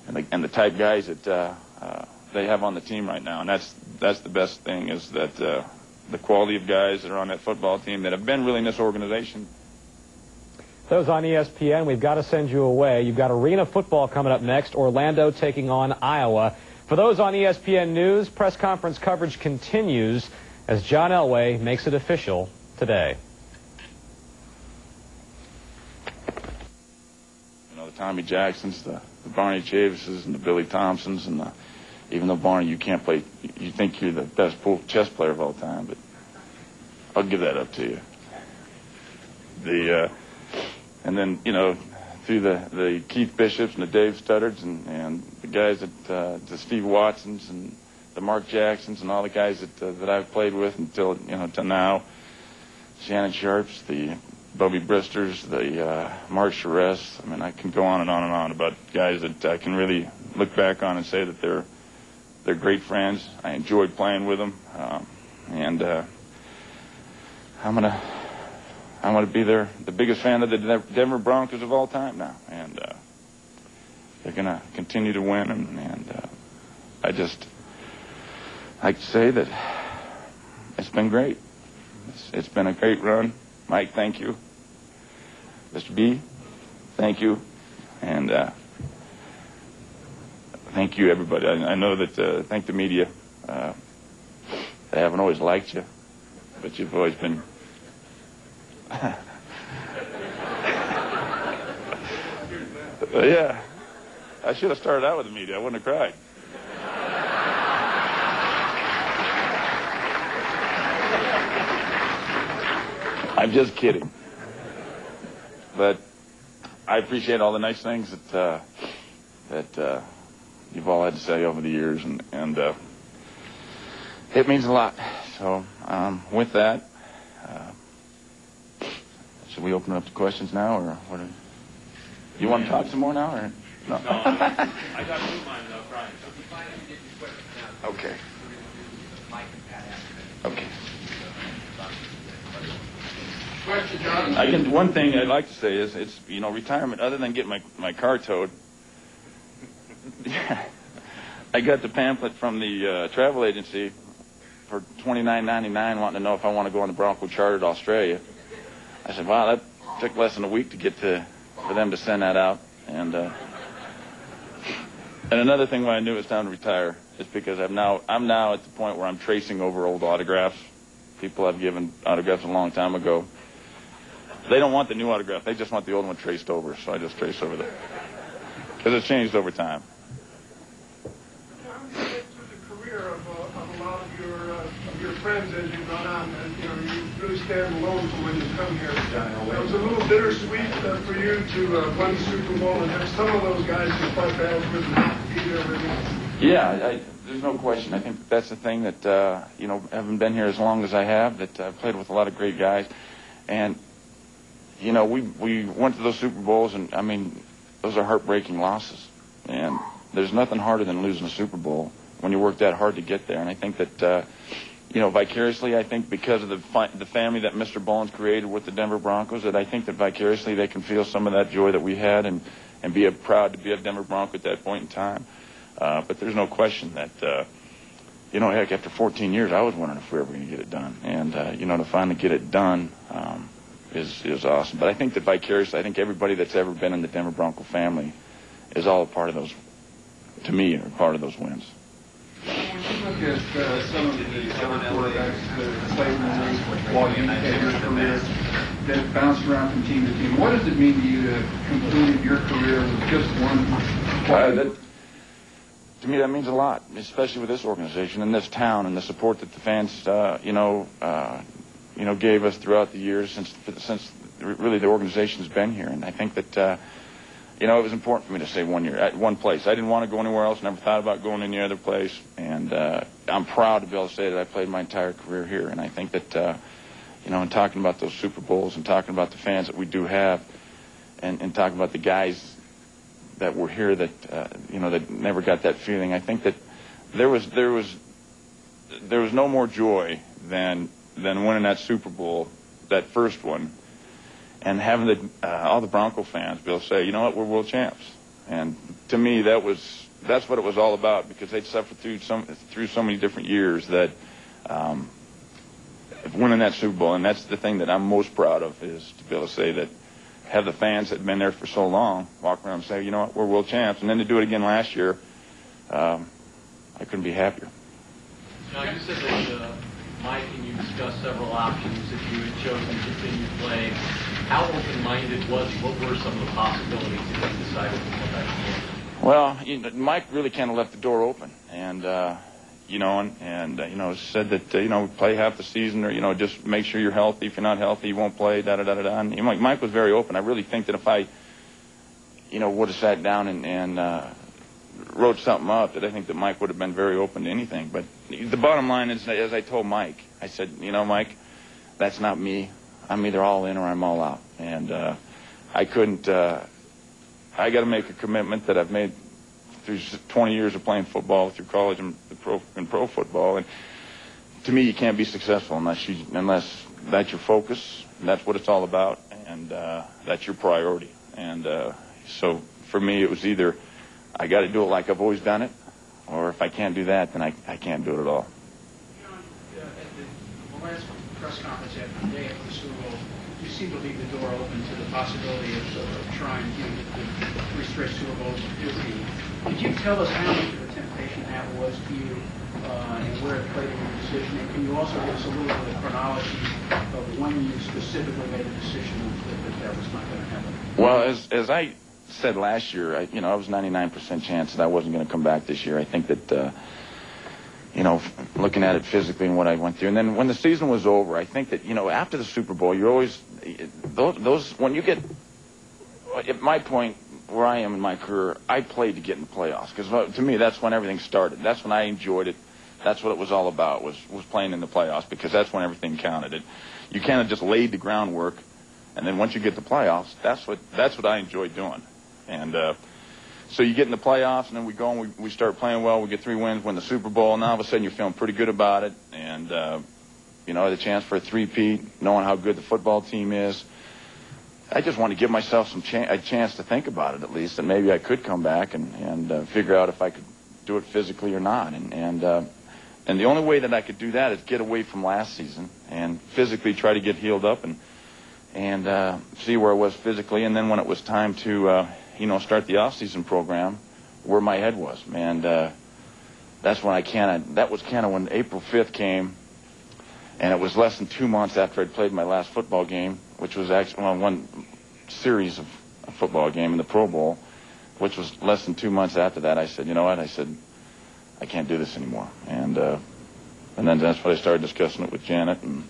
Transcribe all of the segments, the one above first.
and the type guys that they have on the team right now. And that's the best thing, is that the quality of guys that are on that football team that have been really in this organization. Those on ESPN, we've got to send you away. You've got arena football coming up next, Orlando taking on Iowa. For those on ESPN News, press conference coverage continues as John Elway makes it official today. You know, the Tommy Jacksons, the Barney Chavises, and the Billy Thompsons, and even though, Barney, you can't play, you think you're the best chess player of all time, but I'll give that up to you. And then, you know, through the Keith Bishops and the Dave Studdards and the guys the Steve Watsons and the Mark Jacksons and all the guys that I've played with until now, Shannon Sharps, the Bubby Bristers, the Mark Charest. I mean, I can go on and on and on about guys that I can really look back on and say that they're great friends. I enjoyed playing with them, and I'm gonna be the biggest fan of the Denver Broncos of all time now, and they're gonna continue to win, and I just like to say that it's been great. It's been a great run. Mike, thank you. Mr. B, thank you, and thank you, everybody. I know that thank the media. They haven't always liked you, but you've always been. Yeah, I should have started out with the media. I wouldn't have cried. I'm just kidding. But I appreciate all the nice things that you've all had to say over the years, and it means a lot. So with that, should we open it up to questions now, or what? You want to talk some more now, or no? No, I got two mine, Brian. Okay. Okay. Question, John. One thing I'd like to say is, it's retirement. Other than getting my car towed, I got the pamphlet from the travel agency for $29.99, wanting to know if I want to go on the Bronco charter to Australia. I said, wow, that took less than a week to get for them to send that out. And another thing why I knew it was time to retire is because I'm now at the point where I'm tracing over old autographs. People I've given autographs a long time ago. They don't want the new autograph. They just want the old one traced over. So I just trace over there because it's changed over time. Your friends as you've gone on, you really stand alone from when you come here. It was a little bittersweet for you to win the Super Bowl and have some of those guys who fought battles with not be there with you. Yeah, there's no question. I think that's the thing that, having been here as long as I have, that I've played with a lot of great guys. And, we went to those Super Bowls, and, I mean, those are heartbreaking losses. And there's nothing harder than losing a Super Bowl when you work that hard to get there. And I think that, vicariously, I think because of the family that Mr. Bollins created with the Denver Broncos, that I think that vicariously they can feel some of that joy that we had and be proud to be a Denver Bronco at that point in time. But there's no question that, heck, after 14 years, I was wondering if we were ever going to get it done. And, to finally get it done is awesome. But I think that vicariously, I think everybody that's ever been in the Denver Bronco family is all a part of those, to me, are part of those wins. When you look at some of the other quarterbacks that played in the league while you had your career, that bounced around from team to team, what does it mean to you to conclude your career with just one player? To me, that means a lot, especially with this organization and this town and the support that the fans, gave us throughout the years since really the organization's been here. And I think that, it was important for me to stay 1 year at one place. I didn't want to go anywhere else, never thought about going any other place. And I'm proud to be able to say that I played my entire career here. And I think that, in talking about those Super Bowls and talking about the fans that we do have and talking about the guys that were here that, that never got that feeling, I think that there was no more joy than winning that Super Bowl, that first one, and having all the Bronco fans be able to say, you know what, we're world champs. And to me, that's what it was all about, because they'd suffered through so many different years that winning that Super Bowl, and that's the thing that I'm most proud of, is to be able to say that, have the fans that have been there for so long walk around and say, you know what, we're world champs. And then to do it again last year, I couldn't be happier. Now, you said that Mike and you discussed several options if you had chosen to continue playing. How open-minded was he? What were some of the possibilities that you decided to come back to? Well, Mike really kind of left the door open, and said that play half the season, or just make sure you're healthy. If you're not healthy, you won't play. Da da da da da. And Mike was very open. I really think that if I, would have sat down and wrote something up, that I think that Mike would have been very open to anything. But the bottom line is, as I told Mike, I said, Mike, that's not me. I'm either all in or I'm all out. And I couldn't. I got to make a commitment that I've made through 20 years of playing football, through college and pro football. And to me, you can't be successful unless that's your focus, and that's what it's all about, and that's your priority. And so for me, it was either I got to do it like I've always done it, or if I can't do that, then I can't do it at all. At the last press conference after the day after the Super Bowl, you seem to leave the door open to the possibility of trying the three straight Super Bowls in 15. Could you tell us how much of a temptation that was to you and where it played in your decision? And can you also give us a little bit of chronology of when you specifically made a decision that was not going to happen? Well, as I said last year, I was 99% chance that I wasn't going to come back this year. I think that, looking at it physically and what I went through. And then when the season was over, I think that, after the Super Bowl, you're always, when you get, at my point where I am in my career, I played to get in the playoffs. Because to me, that's when everything started. That's when I enjoyed it. That's what it was all about, was playing in the playoffs, because that's when everything counted. You kind of just laid the groundwork, and then once you get the playoffs, that's what I enjoyed doing. And so you get in the playoffs, and then we go and we start playing well. We get 3 wins, win the Super Bowl, and all of a sudden you're feeling pretty good about it. And, the chance for a three-peat, knowing how good the football team is. I just want to give myself a chance to think about it, at least, and maybe I could come back and figure out if I could do it physically or not. And the only way that I could do that is get away from last season and physically try to get healed up and see where I was physically. And then when it was time to start the off-season program, where my head was. And that's when that was kind of when April 5th came, and it was less than 2 months after I'd played my last football game, which was actually one series of a football game in the Pro Bowl, which was less than 2 months after that. I said, you know what? I said, I can't do this anymore. And then that's when I started discussing it with Janet and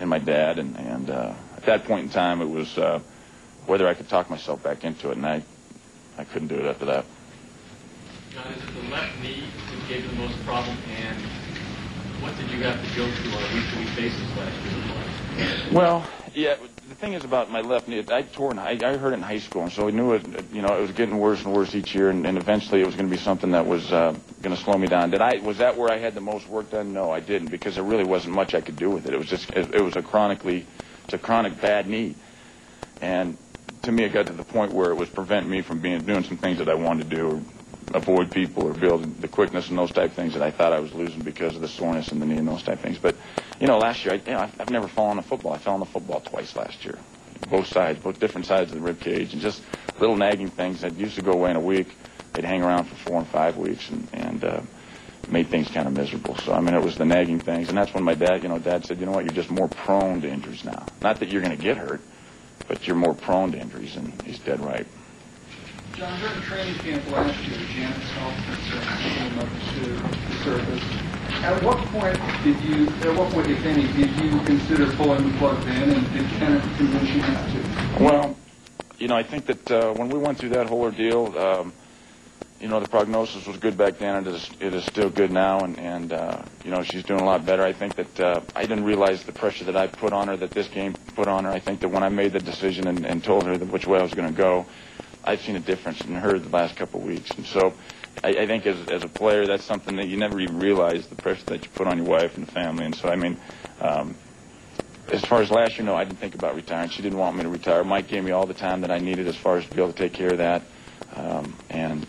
my dad. And at that point in time, it was whether I could talk myself back into it, and I couldn't do it after that. Now, is it the left knee that gave you the most problem, and what did you have to go through on a week-to-week basis last year? Well, yeah, the thing is about my left knee, I hurt it in high school, and so I knew it was getting worse and worse each year, and eventually it was going to be something that was going to slow me down. Was that where I had the most work done? No, I didn't, because there really wasn't much I could do with it. It was a chronic bad knee, and to me, it got to the point where it was preventing me from doing some things that I wanted to do, or avoid people, or build the quickness and those type of things that I thought I was losing because of the soreness in the knee and those type of things. But last year, I've never fallen on the football. I fell on the football twice last year, both different sides of the rib cage, and just little nagging things that used to go away in a week. They'd hang around for 4 and 5 weeks, and made things kind of miserable. So it was the nagging things, and that's when my dad, Dad said, you know what, you're just more prone to injuries now. Not that you're going to get hurt, but you're more prone to injuries, and he's dead right. John, during training camp last year, Janet's health concerns came up to the surface. At what point, if any, did you consider pulling the plug then, and did Kenneth convince you not to? Well, I think that when we went through that whole ordeal, the prognosis was good back then, and it is still good now, and she's doing a lot better. I think that I didn't realize the pressure that I put on her, that this game put on her. I think that when I made the decision and told her which way I was going to go, I've seen a difference in her the last couple of weeks. And so I think as a player, that's something that you never even realize, the pressure that you put on your wife and the family. And so, as far as last year, no, I didn't think about retiring. She didn't want me to retire. Mike gave me all the time that I needed as far as to be able to take care of that. And